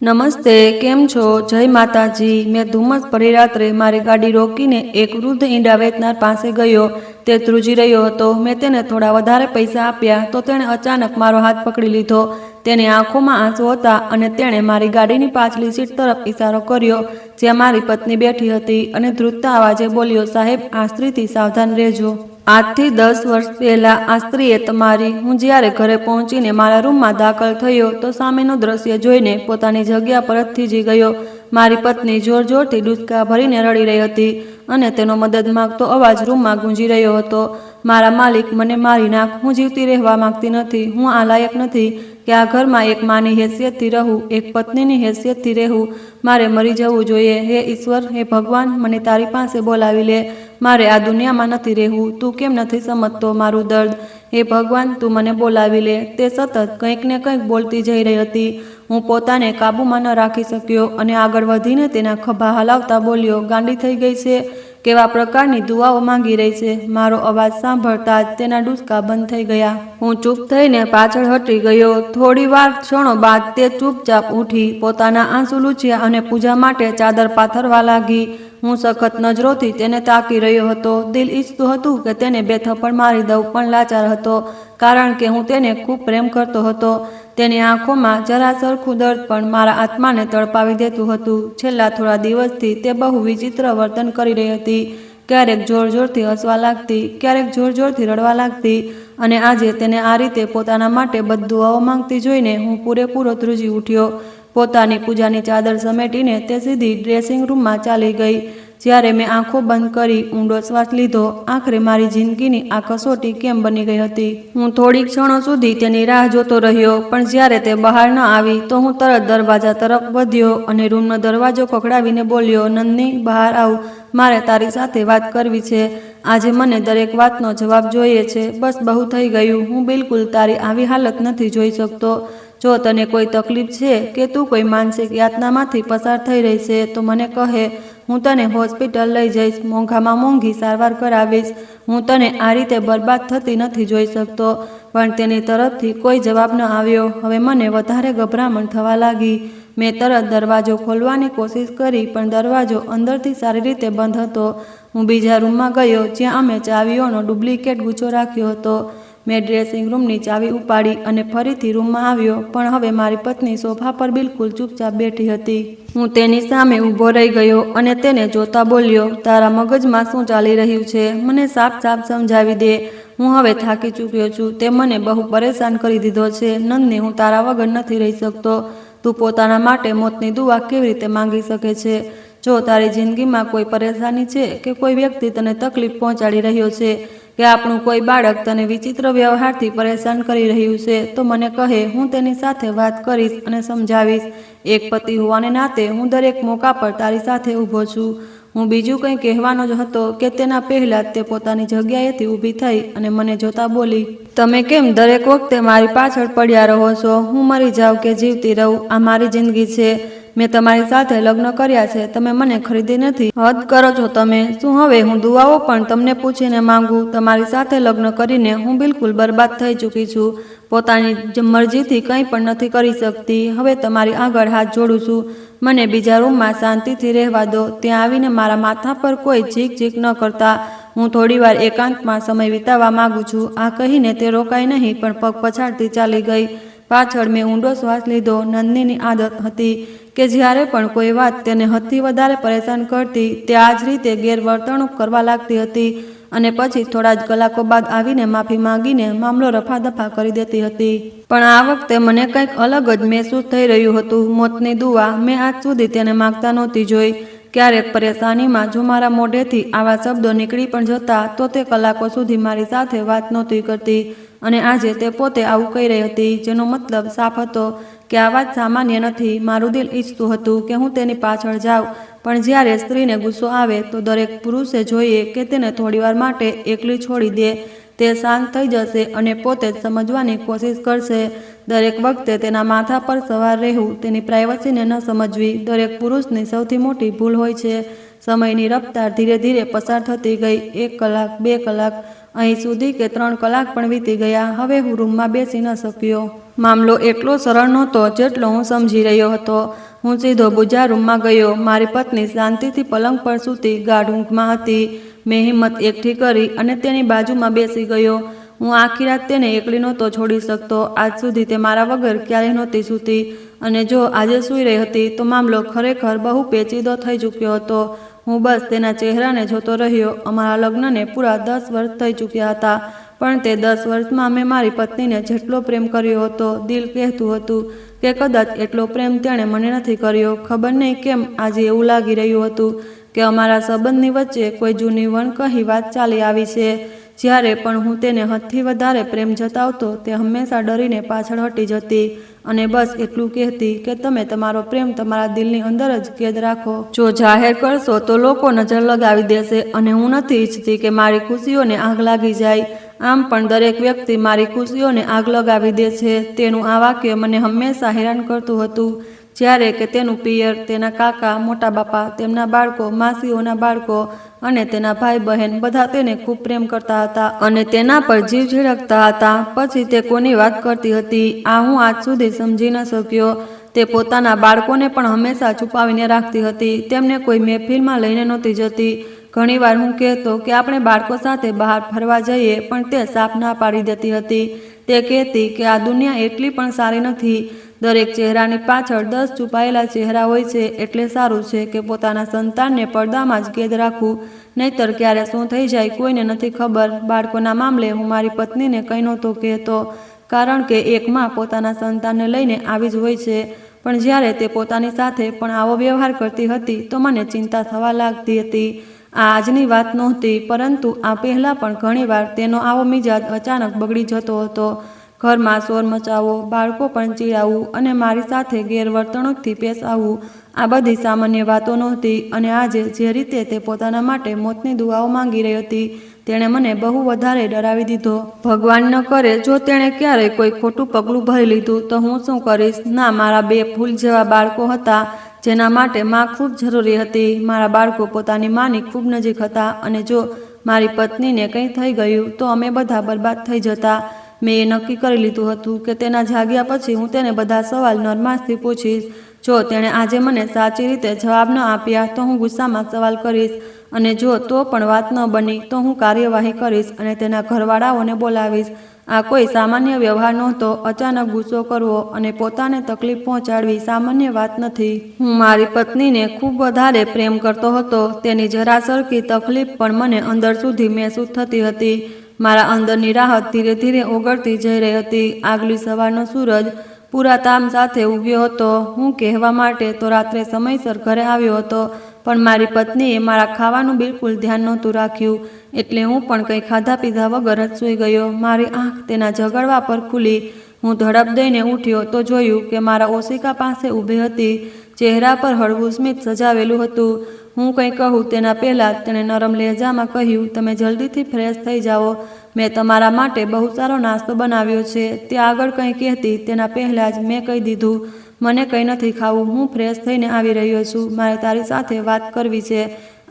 નમસ્તે, કેમ છો? જય માતાજી। મેં ધુમ્મસ ભરી રાત્રે મારી ગાડી રોકીને એક વૃદ્ધ ઈંડા વેચનાર પાસે ગયો। તે ધ્રુજી રહ્યો હતો। મેં તેને થોડા વધારે પૈસા આપ્યા તો તેણે અચાનક મારો હાથ પકડી લીધો। તેની આંખોમાં આંસુ હતા અને તેણે મારી ગાડીની પાછલી સીટ તરફ ઇશારો કર્યો જ્યાં મારી પત્ની બેઠી હતી અને ધ્રુજતા અવાજે બોલ્યો, સાહેબ, આ સ્ત્રીથી સાવધાન રહેજો। આજથી 10 વર્ષ પહેલા આ સ્ત્રીએ તમારી હું જ્યારે ઘરે પહોંચીને મારા રૂમમાં દાખલ થયો તો સામેનું દ્રશ્ય જોઈને પોતાની જગ્યા પર જ થીજી ગયો। મારી પત્ની જોર જોરથી ડૂચકા ભરીને રડી રહી હતી અને તેનો મદદ માંગતો અવાજ રૂમમાં ગુંજી રહ્યો હતો, મારા માલિક, મને મારી નાખ, હું જીવતી રહેવા માંગતી નથી। હું આ લાયક નથી કે આ ઘરમાં એક માની હેસિયતથી રહું, એક પત્નીની હેસિયતથી રહેવું। મારે મરી જવું જોઈએ। હે ઈશ્વર, હે ભગવાન, મને તારી પાસે બોલાવી લે। મારે આ દુનિયામાં નથી રહેવું। તું કેમ નથી સમજતો મારું દર્દ? હે ભગવાન, તું મને બોલાવી લે। તે સતત કંઈક ને કંઈક બોલતી જઈ રહી હતી। હું પોતાને કાબૂમાં ન રાખી શક્યો અને આગળ વધીને તેના ખભા હલાવતા બોલ્યો, ગાંડી થઈ ગઈ છે? કેવા પ્રકારની દુઆઓ માંગી રહી છે? મારો અવાજ સાંભળતા જ તેના ડૂચકા બંધ થઈ ગયા। હું ચૂપ થઈને પાછળ હટી ગયો। થોડી વાર ક્ષણો બાદ તે ચૂપચાપ ઉઠી, પોતાના આંસુ લૂછ્યા અને પૂજા માટે ચાદર પાથરવા લાગી। હું સખત નજરોથી તેને તાકી રહ્યો હતો। દિલ ઈચ્છતું હતું કે તેને 2 થપ્પડ મારી દઉં, પણ લાચાર હતો કારણ કે હું તેને ખૂબ પ્રેમ કરતો હતો। તેની આંખોમાં જરા સરખું દર્દ પણ મારા આત્માને તડપાવી દેતું હતું। છેલ્લા થોડા દિવસથી તે બહુ વિચિત્ર વર્તન કરી રહી હતી। ક્યારેક જોર જોરથી હસવા લાગતી, ક્યારેક જોર જોરથી રડવા લાગતી અને આજે તેને આ રીતે પોતાના માટે બદદુઆઓ માંગતી જોઈને હું પૂરેપૂરો ધ્રુજી ઉઠ્યો। પોતાની પૂજાની ચાદર સમેટીને તે સીધી ડ્રેસિંગ રૂમમાં ચાલી ગઈ। જ્યારે મેં આંખો બંધ કરી ઊંડો શ્વાસ લીધો, આખરે મારી જિંદગીની આ કસોટી કેમ બની ગઈ હતી? હું થોડી ક્ષણો સુધી તેની રાહ જોતો રહ્યો, પણ જ્યારે તે બહાર ન આવી તો હું તરત દરવાજા તરફ વધ્યો અને રૂમનો દરવાજો ખખડાવીને બોલ્યો, નંદની, બહાર આવ, મારે તારી સાથે વાત કરવી છે। આજે મને દરેક વાતનો જવાબ જોઈએ છે। બસ, બહુ થઈ ગયું। હું બિલકુલ તારી આવી હાલત નથી જોઈ શકતો। જો તને કોઈ તકલીફ છે કે તું કોઈ માનસિક યાતનામાંથી પસાર થઈ રહી છે તો મને કહે, હું તને હોસ્પિટલ લઈ જઈશ, મોંઘામાં મોંઘી સારવાર કરાવીશ। હું તને આ રીતે બરબાદ થતી નથી જોઈ શકતો। પણ તેની તરફથી કોઈ જવાબ ન આવ્યો। હવે મને વધારે ગભરામણ થવા લાગી। મેં તરત દરવાજો ખોલવાની કોશિશ કરી પણ દરવાજો અંદરથી સારી રીતે બંધ હતો। હું બીજા રૂમમાં ગયો જ્યાં અમે ચાવીઓનો ડુપ્લિકેટ ગુચ્છો રાખ્યો હતો। મેં ડ્રેસિંગ રૂમની ચાવી ઉપાડી અને ફરીથી રૂમમાં આવ્યો, પણ હવે મારી પત્ની સોફા પર બિલકુલ ચૂપચાપ બેઠી હતી। હું તેની સામે ઊભો રહી ગયો અને તેને જોતા બોલ્યો, તારા મગજમાં શું ચાલી રહ્યું છે? મને સાફ સાફ સમજાવી દે। હું હવે થાકી ચૂક્યો છું। તે મને બહુ પરેશાન કરી દીધો છે। નંદની, હું તારા વગર નથી રહી શકતો। તું પોતાના માટે મોતની દુઆ કેવી રીતે માંગી શકે છે? જો તારી જિંદગીમાં કોઈ પરેશાની છે કે કોઈ વ્યક્તિ તને તકલીફ પહોંચાડી રહ્યો છે કે આપણું કોઈ બાળક તને વિચિત્ર વ્યવહારથી પરેશાન કરી રહ્યું છે તો મને કહે, હું તેની સાથે વાત કરીશ અને સમજાવીશ। એક પતિ હોવાને નાતે હું દરેક મોકા પર તારી સાથે ઊભો છું। હું બીજું કંઈ કહેવાનો જ હતો કે તેના પહેલાં જ તે પોતાની જગ્યાએથી ઊભી થઈ અને મને જોતા બોલી, તમે કેમ દરેક વખતે મારી પાછળ પડ્યા રહો છો? હું મરી જાઉં કે જીવતી રહું, આ મારી જિંદગી છે। મેં તમારી સાથે લગ્ન કર્યા છે, તમે મને ખરીદી નથી। હદ કરો છો તમે। શું હવે હું દુઆઓ પણ તમને પૂછીને માંગું? તમારી સાથે લગ્ન કરીને હું બિલકુલ બરબાદ થઈ ચૂકી છું। પોતાની મરજીથી કંઈ પણ નથી કરી શકતી। હવે તમારી આગળ હાથ જોડું છું, મને બીજા રૂમમાં શાંતિથી રહેવા દો। ત્યાં આવીને મારા માથા પર કોઈ ઝીક ઝીક ન કરતા। હું થોડીવાર એકાંતમાં સમય વિતાવવા માંગુ છું। આ કહીને તે રોકાઈ નહીં પણ પગ પછાડતી ચાલી ગઈ। પાછળ મેં ઊંડો શ્વાસ લીધો। નંદનીની આદત હતી કે જ્યારે પણ કોઈ વાત તેને હદથી વધારે પરેશાન કરતી તે આ જ રીતે ગેરવર્તણૂક કરવા લાગતી હતી અને પછી થોડા જ કલાકો બાદ આવીને માફી માંગીને મામલો રફાદફા કરી દેતી હતી। પણ આ વખતે મને કંઈક અલગ જ મહેસૂસ થઈ રહ્યું હતું। મોતની દુઆ મેં આજ સુધી તેને માંગતા નહોતી જોઈ। ક્યારેક પરેશાનીમાં જો મારા મોઢેથી આવા શબ્દો નીકળી પણ જતા તો તે કલાકો સુધી મારી સાથે વાત નહોતી કરતી અને આજે તે પોતે આવું કહી રહી હતી જેનો મતલબ સાફ હતો કે આ વાત સામાન્ય નથી। મારું દિલ ઈચ્છતું હતું કે હું તેની પાછળ જાઉં, પણ જ્યારે સ્ત્રીને ગુસ્સો આવે તો દરેક પુરુષે જોઈએ કે તેને થોડીવાર માટે એકલી છોડી દે। તે શાંત થઈ જશે અને પોતે જ સમજવાની કોશિશ કરશે। દરેક વખતે તેના માથા પર સવાર રહેવું, તેની પ્રાઇવસીને ન સમજવી દરેક પુરુષની સૌથી મોટી ભૂલ હોય છે। સમયની રફતાર ધીરે ધીરે પસાર થતી ગઈ। 1 કલાક, 2 કલાક, અહીં સુધી કે 3 કલાક પણ વીતી ગયા। હવે હું રૂમમાં બેસી ન શક્યો। મામલો એટલો સરળ નહોતો જેટલો હું સમજી રહ્યો હતો। હું સીધો બીજા રૂમમાં ગયો. મારી પત્ની શાંતિથી પલંગ પર સૂતી ગાઢ ઊંઘમાં હતી. મેં હિંમત એકઠી કરી અને તેની બાજુમાં બેસી ગયો. હું આખી રાત તેને એકલી નહોતો છોડી શકતો. આજ સુધી તે મારા વગર ક્યારેય નહોતી સૂતી, અને જો આજે સૂઈ રહી હતી તો મામલો ખરેખર બહુ પેચીદો થઈ ચૂક્યો હતો. હું બસ તેના ચહેરાને જોતો રહ્યો. અમારા લગ્નને પૂરા 10 વર્ષ થઈ ચૂક્યા હતા, પણ તે 10 વર્ષમાં મેં મારી પત્નીને જેટલો પ્રેમ કર્યો હતો, દિલ કહેતું હતું કે કદાચ એટલો પ્રેમ તેણે મને નથી કર્યો. ખબર નહીં કેમ આજે એવું લાગી રહ્યું હતું કે અમારા સંબંધની વચ્ચે કોઈ જૂની વણકહી વાત ચાલી આવી છે. જ્યારે પણ હું તેને હદથી વધારે પ્રેમ જતાવતો, તે હંમેશા ડરીને પાછળ હટી જતી અને બસ એટલું કહેતી કે તમે તમારો પ્રેમ તમારા દિલની અંદર જ કેદ રાખો. જો જાહેર કરશો તો લોકો નજર લગાવી દેશે, અને હું નથી ઈચ્છતી કે મારી ખુશીઓને આગ લાગી જાય. આમ પણ દરેક વ્યક્તિ મારી ખુશીઓને આગ લગાવી દે છે. તેનું આ વાક્ય મને હંમેશા હેરાન કરતું હતું. જ્યારે કે તેનું પિયર, તેના કાકા, મોટા બાપા, તેમના બાળકો, માસીઓના બાળકો અને તેના ભાઈ બહેન બધા તેને ખૂબ પ્રેમ કરતા હતા અને તેના પર જીવ ઝીડકતા હતા. પછી તે કોની વાત કરતી હતી, આ હું આજ સુધી સમજી ન શક્યો. તે પોતાના બાળકોને પણ હંમેશા છુપાવીને રાખતી હતી. તેમને કોઈ મહેફિલમાં લઈને નહોતી જતી. ઘણીવાર હું કહેતો કે આપણે બાળકો સાથે બહાર ફરવા જઈએ, પણ તે સાફ ના પાડી દેતી હતી. તે કહેતી કે આ દુનિયા એટલી પણ સારી નથી. દરેક ચહેરાની પાછળ 10 છુપાયેલા ચહેરા હોય છે. એટલે સારું છે કે પોતાના સંતાનને પડદામાં જ કેદ રાખવું, નહીતર ક્યારે શું થઈ જાય કોઈને નથી ખબર. બાળકોના મામલે હું મારી પત્નીને કંઈ નહોતો કહેતો, કારણ કે એક માં પોતાના સંતાનને લઈને આવી જ હોય છે. પણ જ્યારે તે પોતાની સાથે પણ આવો વ્યવહાર કરતી હતી તો મને ચિંતા થવા લાગતી હતી. આ આજની વાત નહોતી, પરંતુ આ પહેલાં પણ ઘણીવાર તેનો આવો મિજાજ અચાનક બગડી જતો હતો. ઘરમાં શોર મચાવવો, બાળકો પણ ચીડાવવું અને મારી સાથે ગેરવર્તણૂકથી પેશ આવવું, આ બધી સામાન્ય વાતો નહોતી. અને આજે જે રીતે તે પોતાના માટે મોતની દુઆઓ માંગી રહી હતી, તેણે મને બહુ વધારે ડરાવી દીધો. ભગવાન ન કરે જો તેણે ક્યારેય કોઈ ખોટું પગલું ભરી લીધું તો હું શું કરીશ? ના, મારા 2 ફૂલ જેવા બાળકો હતા જેના માટે માં ખૂબ જરૂરી હતી. મારા બાળકો પોતાની માની ખૂબ નજીક હતા, અને જો મારી પત્નીને કંઈ થઈ ગયું તો અમે બધા બરબાદ થઈ જતા. મેં એ નક્કી કરી લીધું હતું કે તેના જાગ્યા પછી હું તેને બધા સવાલ નરમાશથી પૂછીશ. જો તેણે આજે મને સાચી રીતે જવાબ ન આપ્યા તો હું ગુસ્સામાં સવાલ કરીશ, અને જો તો પણ વાત ન બની તો હું કાર્યવાહી કરીશ અને તેના ઘરવાળાઓને બોલાવીશ. આ કોઈ સામાન્ય વ્યવહાર નહોતો. અચાનક ગુસ્સો કરવો અને પોતાને તકલીફ પહોંચાડવી સામાન્ય વાત નથી. હું મારી પત્નીને ખૂબ વધારે પ્રેમ કરતો હતો. તેની જરા સરખી તકલીફ પણ મને અંદર સુધી મહેસૂસ થતી હતી. મારા અંદરની રાહત ધીરે ધીરે ઓગળતી જઈ રહી હતી. આગલી સવારનો સૂરજ પૂરા તામ સાથે ઉગ્યો હતો. હું કહેવા માટે તો રાત્રે સમયસર ઘરે આવ્યો હતો, પણ મારી પત્નીએ મારા ખાવાનું બિલકુલ ધ્યાન નહોતું રાખ્યું, એટલે હું પણ કંઈ ખાધા પીધા વગર જ સૂઈ ગયો. મારી આંખ તેના ઝઘડવા પર ખુલી. હું ધડક દઈને ઉઠ્યો તો જોયું કે મારા ઓશિકા પાસે ઊભી હતી. ચહેરા પર હળવું સ્મિત સજાવેલું હતું. હું કંઈ કહું તેના પહેલાં તેણે નરમ લહેજામાં કહ્યું, તમે જલ્દીથી ફ્રેશ થઈ જાઓ. મેં તમારા માટે બહુ સારો નાસ્તો બનાવ્યો છે. તે આગળ કંઈ કહેતી તેના પહેલાં જ મેં કહી દીધું, મને કંઈ નથી ખાવું. હું ફ્રેશ થઈને આવી રહ્યો છું. મારે તારી સાથે વાત કરવી છે.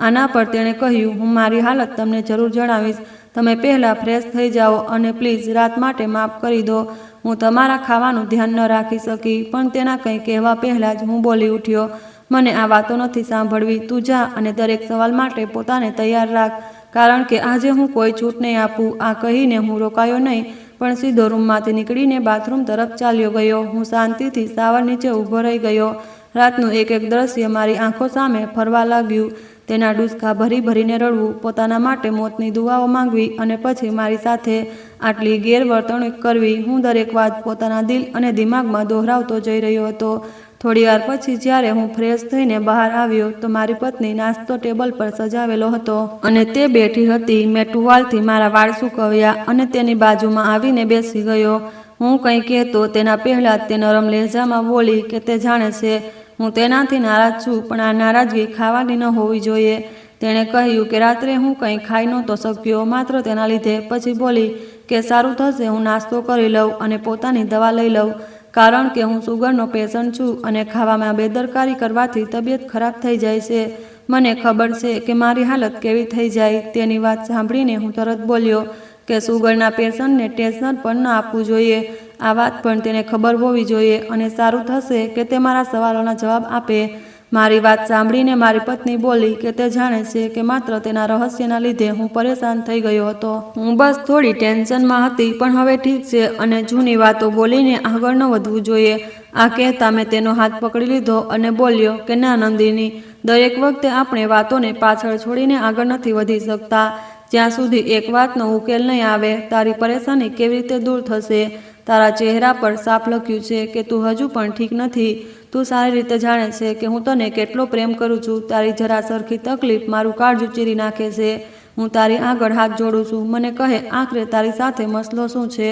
આના પર તેણે કહ્યું, હું મારી હાલત તમને જરૂર જણાવીશ. તમે પહેલાં ફ્રેશ થઈ જાઓ અને પ્લીઝ રાત માટે માફ કરી દો. હું તમારા ખાવાનું ધ્યાન ન રાખી શકી. પણ તેના કંઈ કહેવા પહેલાં જ હું બોલી ઉઠ્યો, મને આ વાતો નથી સાંભળવી. તું જા અને દરેક સવાલ માટે પોતાને તૈયાર રાખ, કારણ કે આજે હું કોઈ છૂટ નહીં આપું. આ કહીને હું રોકાયો નહીં, પણ સીધો રૂમમાંથી નીકળીને બાથરૂમ તરફ ચાલ્યો ગયો. હું શાંતિથી શાવર નીચે ઊભો રહી ગયો. રાતનું એક એક દ્રશ્ય મારી આંખો સામે ફરવા લાગ્યું. તેના ડૂસકા ભરી ભરીને રડવું, પોતાના માટે મોતની દુઆઓ માંગવી અને પછી મારી સાથે આટલી ગેરવર્તણૂક કરવી. હું દરેક વાત પોતાના દિલ અને દિમાગમાં દોહરાવતો જઈ રહ્યો હતો. થોડીવાર પછી જ્યારે હું ફ્રેશ થઈને બહાર આવ્યો તો મારી પત્ની નાસ્તો ટેબલ પર સજાવેલો હતો અને તે બેઠી હતી. મેં ટુવાલથી મારા વાળ સૂકવ્યા અને તેની બાજુમાં આવીને બેસી ગયો. હું કંઈ કહેતો તેના પહેલાં જ તે નરમ લહેજામાં બોલી કે તે જાણે છે હું તેનાથી નારાજ છું, પણ આ નારાજગી ખાવાની ન હોવી જોઈએ. તેણે કહ્યું કે રાત્રે હું કંઈ ખાઈ નહોતો શક્યો, માત્ર તેના લીધે. પછી બોલી કે સારું થશે, હું નાસ્તો કરી લઉં અને પોતાની દવા લઈ લઉં, કારણ કે હું સુગરનો પેશન્ટ છું અને ખાવામાં બેદરકારી કરવાથી તબિયત ખરાબ થઈ જાય છે. મને ખબર છે કે મારી હાલત કેવી થઈ જાય. તેની વાત સાંભળીને હું તરત બોલ્યો કે સુગરના પેશન્ટને ટેન્શન પણ ન આપવું જોઈએ. આ વાત પણ તેને ખબર હોવી જોઈએ અને સારું થશે કે તે મારા સવાલોના જવાબ આપે. મારી વાત સાંભળીને મારી પત્ની બોલી કે તે જાણે છે કે માત્ર તેના રહસ્યના લીધે હું પરેશાન થઈ ગયો હતો. હું બસ થોડી ટેન્શનમાં હતી, પણ હવે ઠીક છે અને જૂની વાતો બોલીને આગળ ન વધવું જોઈએ. આ કહેતા મેં તેનો હાથ પકડી લીધો અને બોલ્યો કે ના નંદિની, દરેક વખતે આપણે વાતોને પાછળ છોડીને આગળ નથી વધી શકતા. જ્યાં સુધી એક વાતનો ઉકેલ નહીં આવે, તારી પરેશાની કેવી રીતે દૂર થશે? તારા ચહેરા પર સાફ લખ્યું છે કે તું હજુ પણ ઠીક નથી. તું સારી રીતે જાણે છે કે હું તને કેટલો પ્રેમ કરું છું. તારી જરા સરખી તકલીફ મારું કાળજું ચીરી નાખે છે. હું તારી આગળ હાથ જોડું છું. મને કહે આખરે તારી સાથે મસલો શું છે?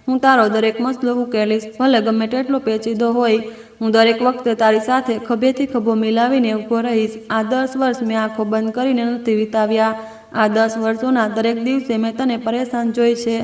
હું તારો દરેક મસલો ઉકેલીશ, ભલે ગમે તેટલો પેચીદો હોય. હું દરેક વખતે તારી સાથે ખભેથી ખભો મિલાવીને ઊભો રહીશ. આ 10 વર્ષ મેં આંખો બંધ કરીને નથી વિતાવ્યા. આ 10 વર્ષોના દરેક દિવસે મેં તને પરેશાન જોઈ છે.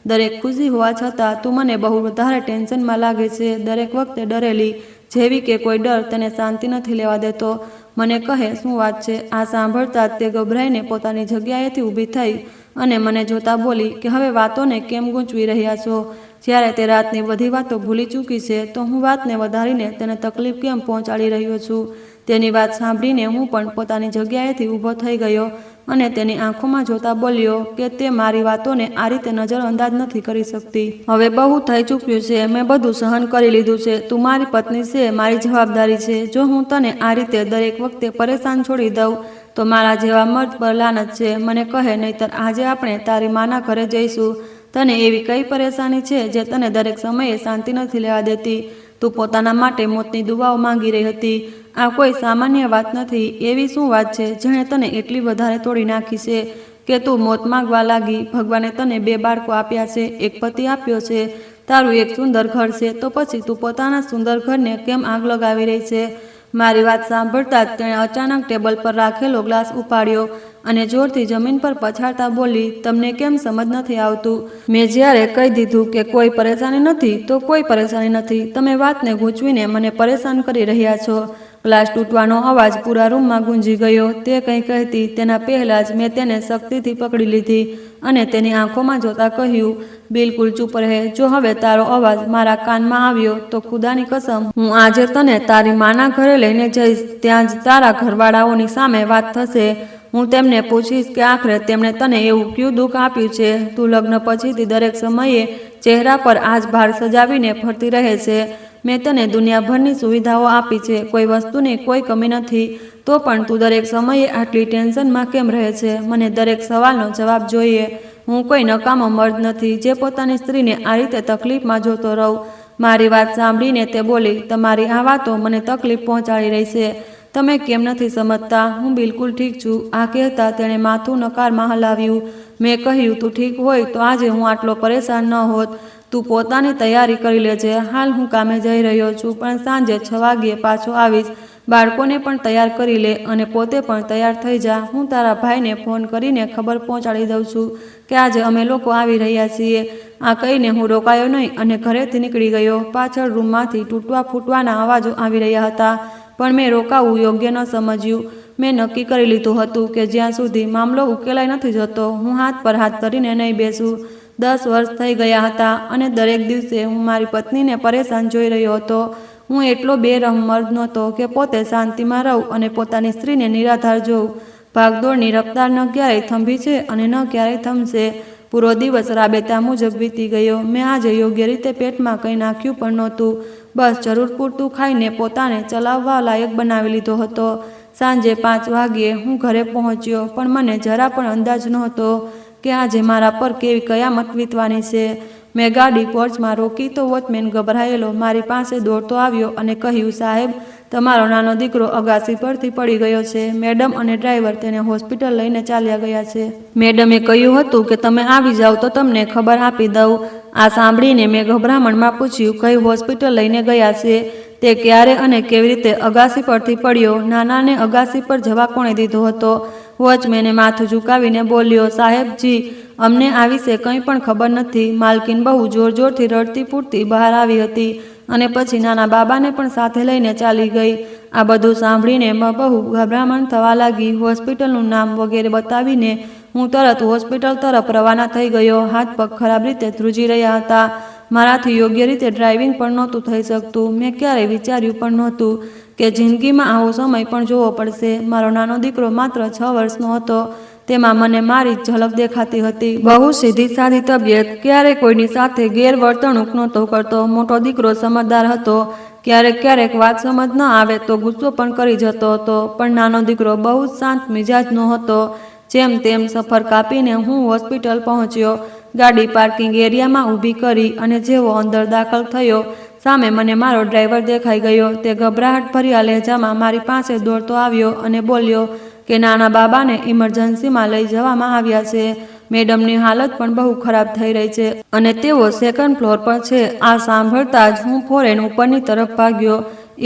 દરેક ખુશી હોવા છતાં તું મને બહુ વધારે ટેન્શનમાં લાગે છે. દરેક વખતે ડરેલી, જેવી કે કોઈ ડર તને શાંતિ નથી લેવા દેતો. મને કહે શું વાત છે? આ સાંભળતા જ તે ગભરાઈને પોતાની જગ્યાએથી ઊભી થઈ અને મને જોતા બોલી કે હવે વાતોને કેમ ગૂંચવી રહ્યા છો? જ્યારે તે રાતની બધી વાતો ભૂલી ચૂકી છે તો હું વાતને વધારીને તેને તકલીફ કેમ પહોંચાડી રહ્યો છું? તેની વાત સાંભળીને હું પણ પોતાની જગ્યાએથી ઊભો થઈ ગયો અને તેની આંખોમાં જોતા બોલ્યો કે તે મારી વાતોને આ રીતે નજરઅંદાજ નથી કરી શકતી. હવે બહુ થઈ ચૂક્યું છે. મેં બધું સહન કરી લીધું છે. તું મારી પત્ની છે, મારી જવાબદારી છે. જો હું તને આ રીતે દરેક વખતે પરેશાન છોડી દઉં તો મારા જેવા મર્દ પર લાનત છે. મને કહે નહીંતર આજે આપણે તારી માના ઘરે જઈશું. તને એવી કઈ પરેશાની છે જે તને દરેક સમયે શાંતિ નથી લેવા દેતી? તું પોતાના માટે મોતની દુઆઓ માંગી રહી હતી. આ કોઈ સામાન્ય વાત નથી. એવી શું વાત છે જેણે તને એટલી વધારે તોડી નાખી છે કે તું મોત માંગવા લાગી? ભગવાને તને 2 બાળકો આપ્યા છે, એક પતિ આપ્યો છે, તારું એક સુંદર ઘર છે, તો પછી તું પોતાના સુંદર ઘરને કેમ આગ લગાવી રહી છે? મારી વાત સાંભળતા જ તેણે અચાનક ટેબલ પર રાખેલો ગ્લાસ ઉપાડ્યો અને જોરથી જમીન પર પછાડતા બોલી, તમને કેમ સમજ નથી આવતું? મેં જ્યારે કહી દીધું કે કોઈ પરેશાની નથી તો કોઈ પરેશાની નથી. તમે વાતને ગૂંચવીને મને પરેશાન કરી રહ્યા છો. ગ્લાસ તૂટવાનો અવાજ પૂરા રૂમમાં ગુંજી ગયો. તે કંઈ કહેતી તેના પહેલાં જ મેં તેને શક્તિથી પકડી લીધી અને તેની આંખોમાં જોતા કહ્યું, બિલકુલ ચૂપ રહે. જો હવે તારો અવાજ મારા કાનમાં આવ્યો તો ખુદાની કસમ હું આજે તને તારી માના ઘરે લઈને જઈશ. ત્યાં જ તારા ઘરવાળાઓની સામે વાત થશે. હું તેમને પૂછીશ કે આખરે તેમણે તને એવું ક્યું દુઃખ આપ્યું છે? તું લગ્ન પછીથી દરેક સમયે ચહેરા પર આજ ભાર સજાવીને ફરતી રહે છે. મેં તને દુનિયાભરની સુવિધાઓ આપી છે, કોઈ વસ્તુની કોઈ કમી નથી, તો પણ તું દરેક સમયે આટલી ટેન્શનમાં કેમ રહે છે? મને દરેક સવાલનો જવાબ જોઈએ. હું કોઈ નકામો મર્દ નથી જે પોતાની સ્ત્રીને આ રીતે તકલીફમાં જોતો રહું. મારી વાત સાંભળીને તે બોલી, તમારી આ વાતો મને તકલીફ પહોંચાડી રહી છે. તમે કેમ નથી સમજતા? હું બિલકુલ ઠીક છું. આ કહેતા તેણે માથું નકારમાં હલાવ્યું. મેં કહ્યું તું ઠીક હોય તો આજે હું આટલો પરેશાન ન હોત. તું પોતાની તૈયારી કરી લેજે. હાલ હું કામે જઈ રહ્યો છું, પણ સાંજે 6 વાગ્યે પાછો આવીશ. બાળકોને પણ તૈયાર કરી લે અને પોતે પણ તૈયાર થઈ જા. હું તારા ભાઈને ફોન કરીને ખબર પહોંચાડી દઉં છું કે આજે અમે લોકો આવી રહ્યા છીએ. આ કહીને હું રોકાયો નહીં અને ઘરેથી નીકળી ગયો. પાછળ રૂમમાંથી તૂટવા ફૂટવાના અવાજો આવી રહ્યા હતા, પણ મેં રોકાવું યોગ્ય ન સમજ્યું. મેં નક્કી કરી લીધું હતું કે જ્યાં સુધી મામલો ઉકેલાઈ નથી જતો હું હાથ પર હાથ ધરીને નહીં બેસું. 10 વર્ષ થઈ ગયા હતા અને દરેક દિવસે હું મારી પત્નીને પરેશાન જોઈ રહ્યો હતો. હું એટલો બેરહમ મર્દ નહોતો કે પોતે શાંતિમાં રહું અને પોતાની સ્ત્રીને નિરાધાર જોઉં. ભાગદોડની રફતાર ન ક્યારેય થંભી છે અને ન ક્યારેય થમશે. પૂરો દિવસ રાબેતા મુજબ વીતી ગયો. મેં આજે યોગ્ય રીતે પેટમાં કંઈ નાખ્યું પણ નહોતું. બસ જરૂર પૂરતું ખાઈને પોતાને ચલાવવા લાયક બનાવી લીધો હતો. સાંજે 5 વાગ્યે હું ઘરે પહોંચ્યો, પણ મને જરા પણ અંદાજ નહોતો કે આજે મારા પર કેવી કયામત વીતવાની છે. મેં ગાડી પોર્ચમાં રોકી તો વોચમેન ગભરાયેલો મારી પાસે દોડતો આવ્યો અને કહ્યું, સાહેબ, તમારો નાનો દીકરો અગાસી પરથી પડી ગયો છે. મેડમ અને ડ્રાઈવર તેને હોસ્પિટલ લઈને ચાલ્યા ગયા છે. મેડમે કહ્યું હતું કે તમે આવી જાઓ તો તમને ખબર આપી દઉં. આ સાંભળીને મેં ગભરામણમાં પૂછ્યું, કઈ હોસ્પિટલ લઈને ગયા છે? તે ક્યારે અને કેવી રીતે અગાસી પરથી પડ્યો? નાનાને અગાસી પર જવા કોણે દીધો હતો? વોચમેને માથું ઝુકાવીને બોલ્યો, સાહેબજી, અમને આ વિશે કંઈ પણ ખબર નથી. માલકીન બહુ જોર જોરથી રડતી પૂરતી બહાર આવી હતી અને પછી નાના બાબાને પણ સાથે લઈને ચાલી ગઈ. આ બધું સાંભળીને બહુ ગભરામણ થવા લાગી. હોસ્પિટલનું નામ વગેરે બતાવીને હું તરત હોસ્પિટલ તરફ રવાના થઈ ગયો. હાથ પગ ખરાબ રીતે ધ્રુજી રહ્યા હતા. મારાથી યોગ્ય રીતે ડ્રાઇવિંગ પણ નહોતું થઈ શકતું. મેં ક્યારેય વિચાર્યું પણ નહોતું કે જિંદગીમાં આવો સમય પણ જોવો પડશે. મારો નાનો દીકરો માત્ર 6 વર્ષનો હતો. તેમાં મને મારી જ ઝલક દેખાતી હતી. બહુ સીધી સાદી તબિયત, ક્યારેય કોઈની સાથે ગેરવર્તણૂક નહોતો કરતો. મોટો દીકરો સમજદાર હતો. ક્યારેક વાત સમજ ન આવે તો ગુસ્સો પણ કરી જતો હતો, પણ નાનો દીકરો બહુ જ શાંત મિજાજનો હતો. જેમ તેમ સફર કાપીને હું હોસ્પિટલ પહોંચ્યો. ગાડી પાર્કિંગ એરિયામાં ઊભી કરી અને જેવો અંદર દાખલ થયો, સામે મને મારો ડ્રાઈવર દેખાઈ ગયો. તે ગભરાહટ ભર્યા લહેજામાં મારી પાસે દોડતો આવ્યો અને બોલ્યો કે નાના બાબાને ઇમરજન્સીમાં લઈ જવામાં આવ્યા છે. મેડમની હાલત પણ બહુ ખરાબ થઈ રહી છે અને તેઓ સેકન્ડ ફ્લોર પર છે. આ સાંભળતા જ હું ફોરેન ઉપરની તરફ ભાગ્યો.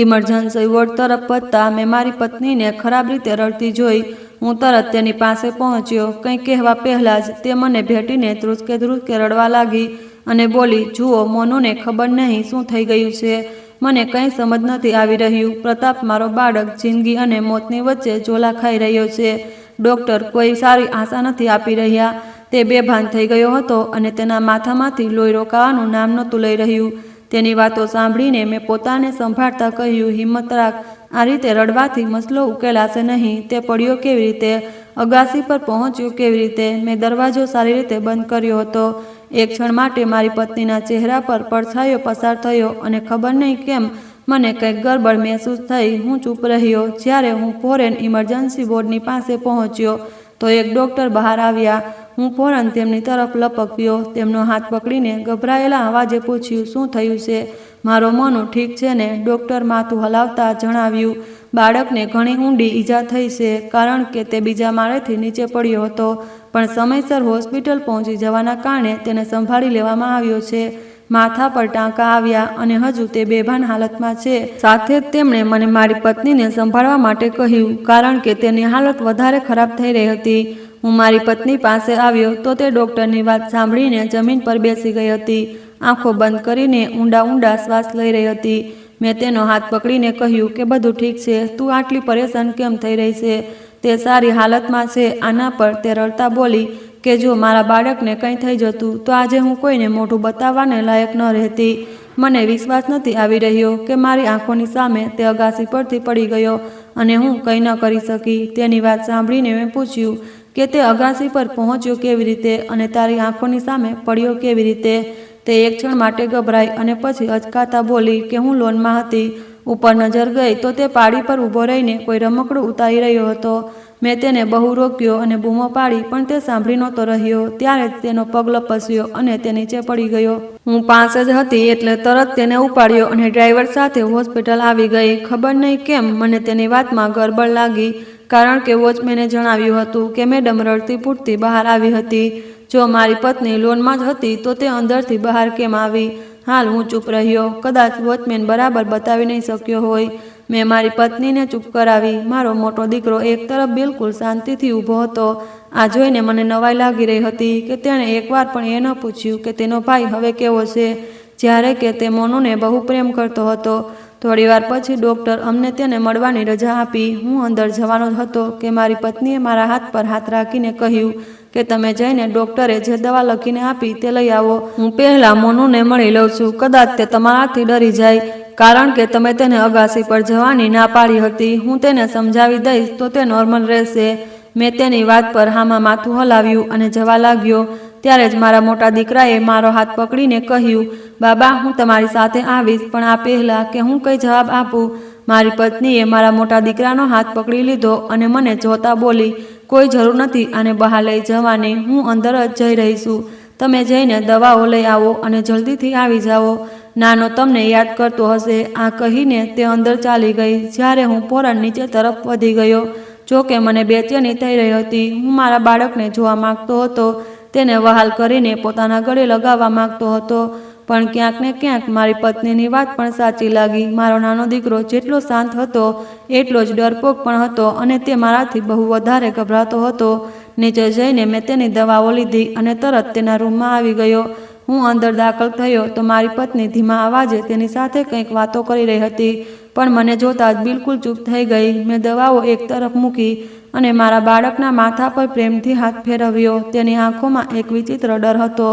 ઇમરજન્સી વોર્ડ તરફ વધતા મેં મારી પત્નીને ખરાબ રીતે રડતી જોઈ. હું તરત તેની પાસે પહોંચ્યો. કંઈ કહેવા પહેલાં જ તે મને ભેટીને ધ્રુસકે રડવા લાગી અને બોલી, જુઓ મોનુને ખબર નહીં શું થઈ ગયું છે. મને કંઈ સમજ નથી આવી રહ્યું. પ્રતાપ મારો બાળક જિંદગી અને મોતની વચ્ચે ઝોલા ખાઈ રહ્યો છે. ડૉક્ટર કોઈ સારી આશા નથી આપી રહ્યા. તે બેભાન થઈ ગયો હતો અને તેના માથામાંથી લોહી રોકાવાનું નામ નહોતું લઈ રહ્યું. તેની વાતો સાંભળીને મેં પોતાને સંભાળતા કહ્યું, હિંમત રાખ, આ રીતે રડવાથી મસલો ઉકેલાશે નહીં. તે પડ્યો કેવી રીતે? અગાસી પર પહોંચ્યો કેવી રીતે? મેં દરવાજો સારી રીતે બંધ કર્યો હતો. એક ક્ષણ માટે મારી પત્નીના ચહેરા પર પડછાયો પસાર થયો અને ખબર નહીં કેમ મને કંઈક ગડબડ મહેસૂસ થઈ. હું ચૂપ રહ્યો. જ્યારે હું ફોરેન ઇમરજન્સી વોર્ડની પાસે પહોંચ્યો તો એક ડૉક્ટર બહાર આવ્યા. હું ફોરન તેમની તરફ લપક્યો. તેમનો હાથ પકડીને ગભરાયેલા અવાજે પૂછ્યું, શું થયું છે? મારો મોનુ ઠીક છે ને? ડૉક્ટર માથું હલાવતા જણાવ્યું, બાળકને ઘણી ઊંડી ઈજા થઈ છે, કારણ કે તે બીજા માળેથી નીચે પડ્યો હતો, પણ સમયસર હોસ્પિટલ પહોંચી જવાના કારણે તેને સંભાળી લેવામાં આવ્યો છે. માથા પર ટાંકા આવ્યા અને હજુ તે બેભાન હાલતમાં છે. સાથે જ તેમણે મને મારી પત્નીને સંભાળવા માટે કહ્યું, કારણ કે તેની હાલત વધારે ખરાબ થઈ રહી હતી. હું મારી પત્ની પાસે આવ્યો તો તે ડૉક્ટરની વાત સાંભળીને જમીન પર બેસી ગઈ હતી. આંખો બંધ કરીને ઊંડા શ્વાસ લઈ રહી હતી. મેં તેનો હાથ પકડીને કહ્યું કે બધું ઠીક છે. તું આટલી પરેશાન કેમ થઈ રહી છે? તે સારી હાલતમાં છે. આના પર તે રડતા બોલી કે જો મારા બાળકને કંઈ થઈ જતું તો આજે હું કોઈને મોઢું બતાવવાને લાયક ન રહેતી. મને વિશ્વાસ નથી આવી રહ્યો કે મારી આંખોની સામે તે અગાસી પરથી પડી ગયો અને હું કંઈ ન કરી શકી. તેની વાત સાંભળીને મેં પૂછ્યું કે તે અગાસી પર પહોંચ્યો કેવી રીતે અને તારી આંખોની સામે પડ્યો કેવી રીતે? તે એક ક્ષણ માટે ગભરાઈ અને પછી અચકાતા બોલી કે હું લોનમાં હતી. ઉપર નજર ગઈ તો તે પાડી પર ઊભો રહીને કોઈ રમકડું ઉતારી રહ્યો હતો. મેં તેને બહુ રોક્યો અને બૂમો પાડી, પણ તે સાંભળી નહોતો રહ્યો. ત્યારે જ તેનો પગ લપસ્યો અને તે નીચે પડી ગયો. હું પાસે જ હતી એટલે તરત તેને ઉપાડ્યો અને ડ્રાઈવર સાથે હોસ્પિટલ આવી ગઈ. ખબર નહીં કેમ મને તેની વાતમાં ગડબડ લાગી, કારણ કે વોચમેને જણાવ્યું હતું કે મેડમ રડતી પૂટતી બહાર આવી હતી. જો મારી પત્ની લોનમાં જ હતી તો તે અંદરથી બહાર કેમ આવી? હાલ હું ચૂપ રહ્યો. કદાચ વોચમેન બરાબર બતાવી નહીં શક્યો હોય. મેં મારી પત્નીને ચૂપ કરાવી. મારો મોટો દીકરો એક તરફ બિલકુલ શાંતિથી ઊભો હતો. આ જોઈને મને નવાઈ લાગી રહી હતી કે તેણે એકવાર પણ એ ન પૂછ્યું કે તેનો ભાઈ હવે કેવો છે, જ્યારે કે તે મોનુને બહુ પ્રેમ કરતો હતો. થોડીવાર પછી ડૉક્ટર અમને તેને મળવાની રજા આપી. હું અંદર જવાનો જ હતો કે મારી પત્નીએ મારા હાથ પર હાથ રાખીને કહ્યું કે તમે જઈને ડૉક્ટરે જે દવા લખીને આપી તે લઈ આવો. હું પહેલાં મોનુને મળી લઉં છું. કદાચ તે તમારાથી ડરી જાય, કારણ કે તમે તેને અગાસી પર જવાની ના પાડી હતી. હું તેને સમજાવી દઈશ તો તે નોર્મલ રહેશે. મેં તેની વાત પર હામાં માથું હલાવ્યું અને જવા લાગ્યો. ત્યારે જ મારા મોટા દીકરાએ મારો હાથ પકડીને કહ્યું, બાબા હું તમારી સાથે આવીશ, પણ આ પહેલાં કે હું કંઈ જવાબ આપું, મારી પત્નીએ મારા મોટા દીકરાનો હાથ પકડી લીધો અને મને જોતા બોલી, કોઈ જરૂર નથી આને બહાર લઈ જવાની, હું અંદર જ જઈ રહી છું. તમે જઈને દવાઓ લઈ આવો અને જલ્દીથી આવી જાઓ. નાનો તમને યાદ કરતો હશે. આ કહીને તે અંદર ચાલી ગઈ. જ્યારે હું ફોરન નીચે તરફ વધી ગયો. જો કે મને બેચેની થઈ રહી હતી. હું મારા બાળકને જોવા માંગતો હતો, તેને વહાલ કરીને પોતાના ગળે લગાવવા માંગતો હતો, પણ ક્યાંક ને ક્યાંક મારી પત્નીની વાત પણ સાચી લાગી. મારો નાનો દીકરો જેટલો શાંત હતો એટલો જ ડરપોક પણ હતો અને તે મારાથી બહુ વધારે ગભરાતો હતો. નીચે જઈને મેં તેની દવાઓ લીધી અને તરત તેના રૂમમાં આવી ગયો. હું અંદર દાખલ થયો તો મારી પત્ની ધીમા અવાજે તેની સાથે કંઈક વાતો કરી રહી હતી, પણ મને જોતાં જ બિલકુલ ચૂપ થઈ ગઈ. મેં દવાઓ એક તરફ મૂકી અને મારા બાળકના માથા પર પ્રેમથી હાથ ફેરવ્યો. તેની આંખોમાં એક વિચિત્ર ડર હતો.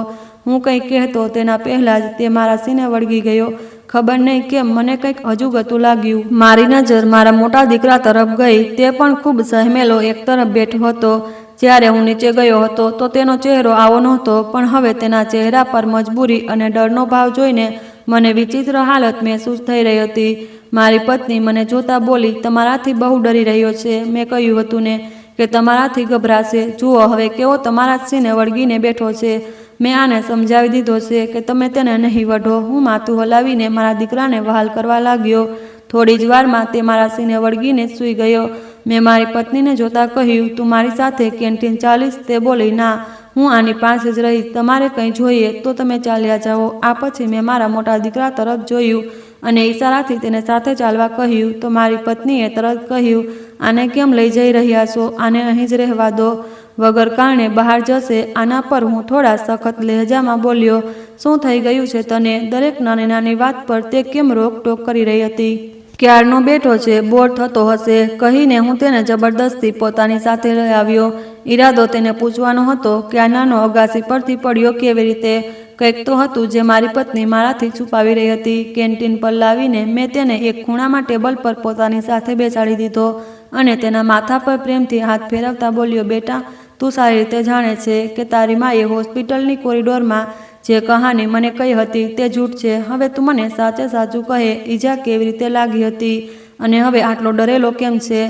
હું કંઈ કહેતો તેના પહેલાં જ તે મારા સીને વળગી ગયો. ખબર નહીં કેમ મને કંઈક અજુગતું લાગ્યું. મારી નજર મારા મોટા દીકરા તરફ ગઈ. તે પણ ખૂબ સહેમેલો એક તરફ બેઠો હતો. જ્યારે હું નીચે ગયો હતો તો તેનો ચહેરો આવો નહોતો, પણ હવે તેના ચહેરા પર મજબૂરી અને ડરનો ભાવ જોઈને મને વિચિત્ર હાલત મહેસૂસ થઈ રહી હતી. મારી પત્ની મને જોતા બોલી, તમારાથી બહુ ડરી રહ્યો છે. મેં કહ્યું હતું ને કે તમારાથી ગભરાશે. જુઓ હવે કેવો તમારા જ સીને વળગીને બેઠો છે. મેં આને સમજાવી દીધો છે કે તમે તેને નહીં વઢો. હું માથું હલાવીને મારા દીકરાને વહાલ કરવા લાગ્યો. થોડી જ વારમાં તે મારા સીને વળગીને સૂઈ ગયો. મેં મારી પત્નીને જોતા કહ્યું, તું મારી સાથે કેન્ટીન ચાલીશ? તે બોલી, ના, હું આની પાસે જ રહીશ. તમારે કંઈ જોઈએ તો તમે ચાલ્યા જાઓ. આ પછી મેં મારા મોટા દીકરા તરફ જોયું અને ઈશારાથી તેને સાથે ચાલવા કહ્યું. તો મારી પત્નીએ તરત કહ્યું, આને કેમ લઈ જઈ રહ્યા છો? આને અહીં જ રહેવા દો. વગર કારણે બહાર જશે. આના પર હું થોડા સખત લહેજામાં બોલ્યો, શું થઈ ગયું છે તને? દરેક નાની નાની વાત પર તે કેમ રોકટોક કરી રહી હતી? ક્યારનો બેઠો છે, બોર થતો હશે, કહીને હું તેને જબરદસ્તી પોતાની સાથે લઈ આવ્યો. ઈરાદો તેને પૂછવાનો હતો કે આ નાનો અગાસી પરથી પડ્યો કેવી રીતે. કંઈક તો હતું જે મારી પત્ની મારાથી છુપાવી રહી હતી. કેન્ટીન પર લાવીને મેં તેને એક ખૂણામાં ટેબલ પર પોતાની સાથે બેસાડી દીધો અને તેના માથા પર પ્રેમથી હાથ ફેરવતા બોલ્યો, બેટા, તું સારી રીતે જાણે છે કે તારી માએ હોસ્પિટલની કોરિડોરમાં જે કહાની મને કહી હતી તે જૂઠ છે. હવે તું મને સાચે સાચું કહે, ઈજા કેવી રીતે લાગી હતી અને હવે આટલો ડરેલો કેમ છે?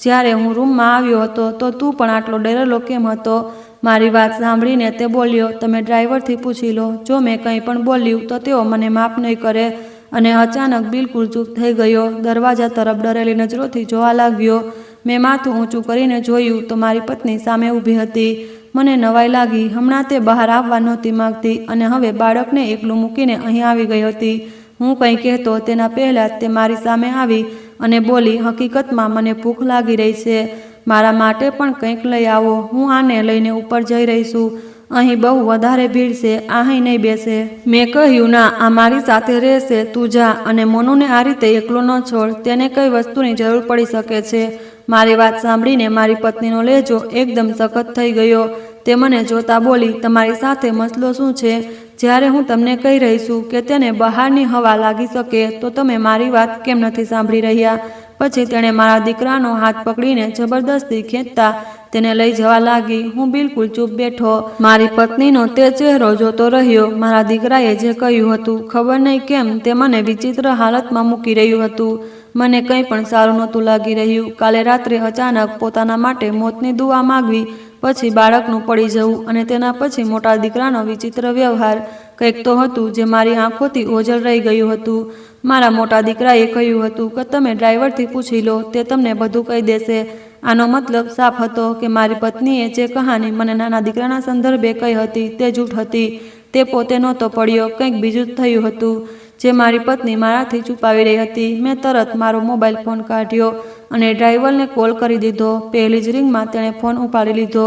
જ્યારે હું રૂમમાં આવ્યો હતો તો તું પણ આટલો ડરેલો કેમ હતો? મારી વાત સાંભળીને તે બોલ્યો, તમે ડ્રાઈવરથી પૂછી લો. જો મેં કંઈ પણ બોલ્યું તો તેઓ મને માફ નહીં કરે. અને અચાનક બિલકુલ ચૂપ થઈ ગયો. દરવાજા તરફ ડરેલી નજરોથી જોવા લાગ્યો. મેં માથું ઊંચું કરીને જોયું તો મારી પત્ની સામે ઊભી હતી. મને નવાઈ લાગી. હમણાં તે બહાર આવવા નહોતી માંગતી અને હવે બાળકને એકલું મૂકીને અહીં આવી ગઈ હતી. હું કંઈ કહેતો તેના પહેલાં જ તે મારી સામે આવી અને બોલી, હકીકતમાં મને ભૂખ લાગી રહી છે. મારા માટે પણ કંઈક લઈ આવો. હું આને લઈને ઉપર જઈ રહી છું. અહીં બહુ વધારે ભીડ છે, અહીં નહીં બેસે. મેં કહ્યું, ના, આ મારી સાથે રહેશે. તું જા અને મોનુને આ રીતે એકલો ન છોડ. તેને કઈ વસ્તુની જરૂર પડી શકે છે. મારી વાત સાંભળીને મારી પત્નીનો લહેજો એકદમ સખત થઈ ગયો. તે મને જોતા બોલી, તમારી સાથે મસલો શું છે? જ્યારે હું તમને કહી રહી છું કે તેને બહારની હવા લાગી શકે તો તમે મારી વાત કેમ નથી સાંભળી રહ્યા? પછી તેણે મારા દીકરાનો હાથ પકડીને જબરદસ્તી ખેંચતા તેને લઈ જવા લાગી. હું બિલકુલ ચૂપ બેઠો. મારી પત્નીનો તે ચહેરો જોતો રહ્યો. મારા દીકરાએ જે કહ્યું હતું, ખબર નહીં કેમ તે મને વિચિત્ર હાલતમાં મૂકી રહ્યું હતું. મને કંઈ પણ સારું નહોતું લાગી રહ્યું. કાલે રાત્રે અચાનક પોતાના માટે મોતની દુઆ માગવી, પછી બાળકનું પડી જવું અને તેના પછી મોટા દીકરાનો વિચિત્ર વ્યવહાર, કંઈક તો હતું જે મારી આંખોથી ઓઝલ રહી ગયું હતું. મારા મોટા દીકરાએ કહ્યું હતું કે તમે ડ્રાઈવરથી પૂછી લો, તે તમને બધું કહી દેશે. આનો મતલબ સાફ હતો કે મારી પત્નીએ જે કહાની મને નાના દીકરાના સંદર્ભે કહી હતી તે જૂઠ હતી. તે પોતે નહોતો પડ્યો, કંઈક બીજું જ થયું હતું જે મારી પત્ની મારાથી છુપાવી રહી હતી. મેં તરત મારો મોબાઈલ ફોન કાઢ્યો અને ડ્રાઈવરને કોલ કરી દીધો. પહેલી જ રિંગમાં તેણે ફોન ઉપાડી લીધો.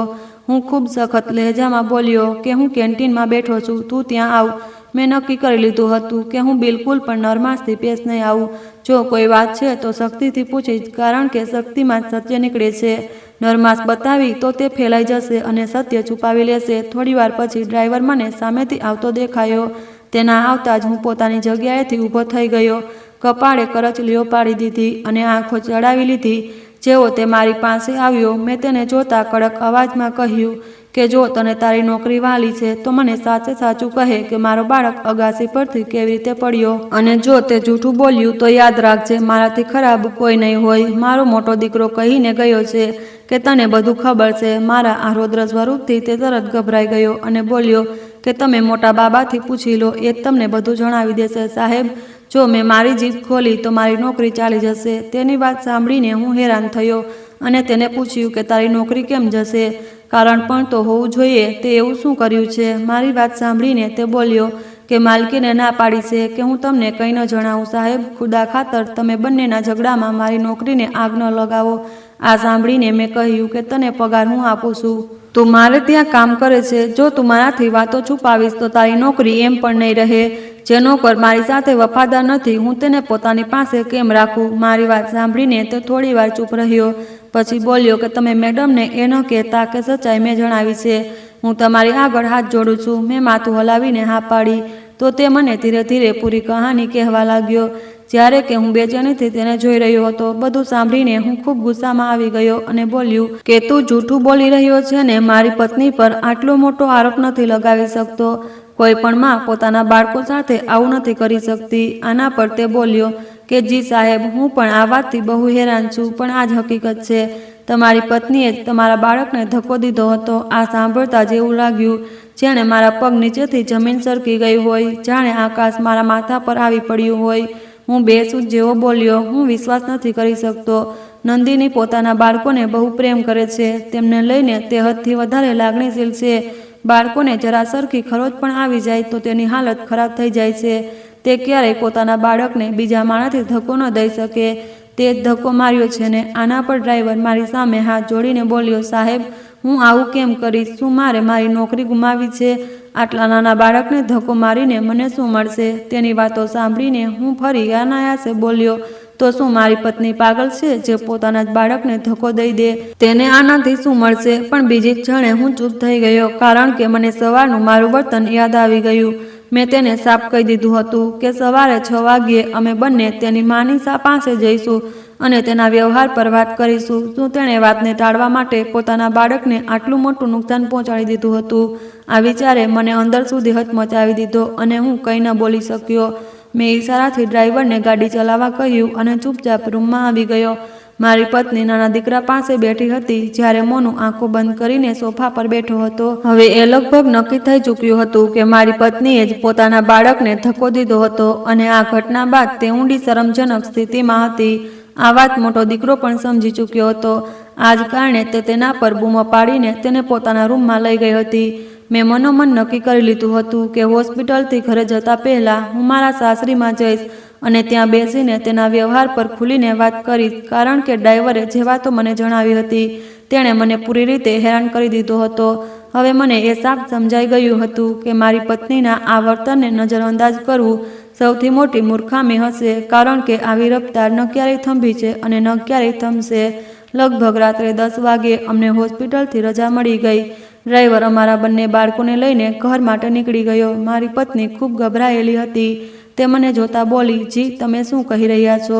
હું ખૂબ સખત લહેજામાં બોલ્યો કે હું કેન્ટીનમાં બેઠો છું, તું ત્યાં આવ. મેં નક્કી કરી લીધું હતું કે હું બિલકુલ પણ નરમાશથી પેશ નહીં આવું. જો કોઈ વાત છે તો શક્તિથી પૂછીશ, કારણ કે શક્તિમાં જ સત્ય નીકળે છે. નરમાશ બતાવી તો તે ફેલાઈ જશે અને સત્ય છુપાવી લેશે. થોડીવાર પછી ડ્રાઈવર મને સામેથી આવતો દેખાયો. તેના આવતા જ હું પોતાની જગ્યાએથી ઊભો થઈ ગયો. કપાળે કરચલીઓ પાડી દીધી અને આંખો ચડાવી લીધી. જેવો તે મારી પાસે આવ્યો, મેં તેને જોતા કડક અવાજમાં કહ્યું કે જો તને તારી નોકરી વાલી છે તો મને સાચે સાચું કહે કે મારો બાળક અગાસી પરથી કેવી રીતે પડ્યો. અને જો તે જૂઠું બોલ્યું તો યાદ રાખજે, મારાથી ખરાબ કોઈ નહીં હોય. મારો મોટો દીકરો કહીને ગયો છે કે તને બધું ખબર છે. મારા આ રૌદ્ર સ્વરૂપથી તે તરત ગભરાઈ ગયો અને બોલ્યો કે તમે મોટા બાબાથી પૂછી લો, એ જ તમને બધું જણાવી દેશે. સાહેબ, જો મેં મારી જીભ ખોલી તો મારી નોકરી ચાલી જશે. તેની વાત સાંભળીને હું હેરાન થયો અને તેને પૂછ્યું કે તારી નોકરી કેમ જશે? કારણ પણ તો હોવું જોઈએ. તે એવું શું કર્યું છે? મારી વાત સાંભળીને તે બોલ્યો કે માલકીને ના પાડી છે કે હું તમને કંઈ ન જણાવું. સાહેબ, ખુદા ખાતર તમે બંનેના ઝઘડામાં મારી નોકરીને આગ ન લગાવો. આ સાંભળીને મેં કહ્યું કે તને પગાર હું આપું છું, તું મારે ત્યાં કામ કરે છે. જો તું મારાથી વાતો છુપાવીશ તો તારી નોકરી એમ પણ નહીં રહે. જે નોકર મારી સાથે વફાદાર નથી, હું તેને પોતાની પાસે કેમ રાખું? મારી વાત સાંભળીને તે થોડી વાર ચૂપ રહ્યો. પછી બોલ્યો કે તમે મેડમને એ ન કહેતા કે સચ્ચાઈ મેં જણાવી છે. હું તમારી આગળ હાથ જોડું છું। મેં માથું હલાવીને હા પાડી તો તે મને ધીરે ધીરે પૂરી કહાની કહેવા લાગ્યો। જ્યારે કે હું બેચેનીથી તેને જોઈ રહ્યો હતો। બધું સાંભળીને હું ખૂબ ગુસ્સામાં આવી ગયો અને બોલ્યું કે તું જૂઠું બોલી રહ્યો છે ને મારી પત્ની પર આટલો મોટો આરોપ નથી લગાવી શકતો। કોઈ પણ માં પોતાના બાળકો સાથે આવું નથી કરી શકતી। આના પર તે બોલ્યો કે જી સાહેબ, હું પણ આ વાતથી બહુ હેરાન છું, પણ આ જ હકીકત છે। તમારી પત્નીએ જ તમારા બાળકને ધક્કો દીધો હતો। આ સાંભળતા જેવું લાગ્યું જેણે મારા પગ નીચેથી જમીન સરકી ગઈ હોય, જાણે આકાશ મારા માથા પર આવી પડ્યું હોય। હું બેસૂધ જેવો બોલ્યો, હું વિશ્વાસ નથી કરી શકતો। નંદિની પોતાના બાળકોને બહુ પ્રેમ કરે છે। તેમને લઈને તે હદથી વધારે લાગણીશીલ છે। બાળકોને જરા સરખી ખરોચ પણ આવી જાય તો તેની હાલત ખરાબ થઈ જાય છે। તે ક્યારેય પોતાના બાળકને બીજા માણસથી ધક્કો ન દઈ શકે। તે જ ધક્કો માર્યો છે ને? આના પર ડ્રાઈવર મારી સામે હાથ જોડીને બોલ્યો, સાહેબ, હું આવું કેમ કરીશ? શું મારે મારી નોકરી ગુમાવી છે? આટલા નાના બાળકને ધક્કો મારીને મને શું મળશે? તેની વાતો સાંભળીને હું ફરી અનાયાસે બોલ્યો, તો શું મારી પત્ની પાગલ છે જે પોતાના જ બાળકને ધક્કો દઈ દે? તેને આનાથી શું મળશે? પણ બીજી ક્ષણે હું ચૂપ થઈ ગયો, કારણ કે મને સવારનું મારું વર્તન યાદ આવી ગયું। મેં તેને સાફ કહી દીધું હતું કે સવારે 6 વાગ્યે અમે બંને તેની માની પાસે જઈશું અને તેના વ્યવહાર પર વાત કરીશું। શું તેણે વાતને ટાળવા માટે પોતાના બાળકને આટલું મોટું નુકસાન પહોંચાડી દીધું હતું? આ વિચારે મને અંદર સુધી હચમચાવી દીધો અને હું કંઈ ન બોલી શક્યો। મેં ઈશારાથી ડ્રાઈવરને ગાડી ચલાવવા કહ્યું અને ચૂપચાપ રૂમમાં આવી ગયો। મારી પત્ની નાના દીકરા પાસે બેઠી હતી, જ્યારે મોનું આંખો બંધ કરીને સોફા પર બેઠો હતો। હવે એ લગભગ નક્કી થઈ ચૂક્યું હતું કે મારી પત્નીએ જ પોતાના બાળકને ધક્કો દીધો હતો અને આ ઘટના બાદ તે ઊંડી શરમજનક સ્થિતિમાં હતી। આ વાત મોટો દીકરો પણ સમજી ચૂક્યો હતો। આ જ કારણે તે તેના પર બૂમો પાડીને તેને પોતાના રૂમમાં લઈ ગઈ હતી। મેં મનોમન નક્કી કરી લીધું હતું કે હોસ્પિટલથી ઘરે જતા પહેલાં હું મારા સાસરીમાં જઈશ અને ત્યાં બેસીને તેના વ્યવહાર પર ખુલીને વાત કરીશ, કારણ કે ડ્રાઈવરે જે વાતો મને જણાવી હતી તેણે મને પૂરી રીતે હેરાન કરી દીધો હતો। હવે મને એ સાફ સમજાઈ ગયું હતું કે મારી પત્નીના આ વર્તનને નજરઅંદાજ કરવું સૌથી મોટી મૂર્ખામી હશે, કારણ કે આવી રફતાર ન ક્યારેય થંભી છે અને ન ક્યારેય થમશે। લગભગ રાત્રે 10 વાગ્યે અમને હોસ્પિટલથી રજા મળી ગઈ। ડ્રાઈવર અમારા બંને બાળકોને લઈને ઘર માટે નીકળી ગયો। મારી પત્ની ખૂબ ગભરાયેલી હતી। તે મને જોતા બોલી, જી, તમે શું કહી રહ્યા છો?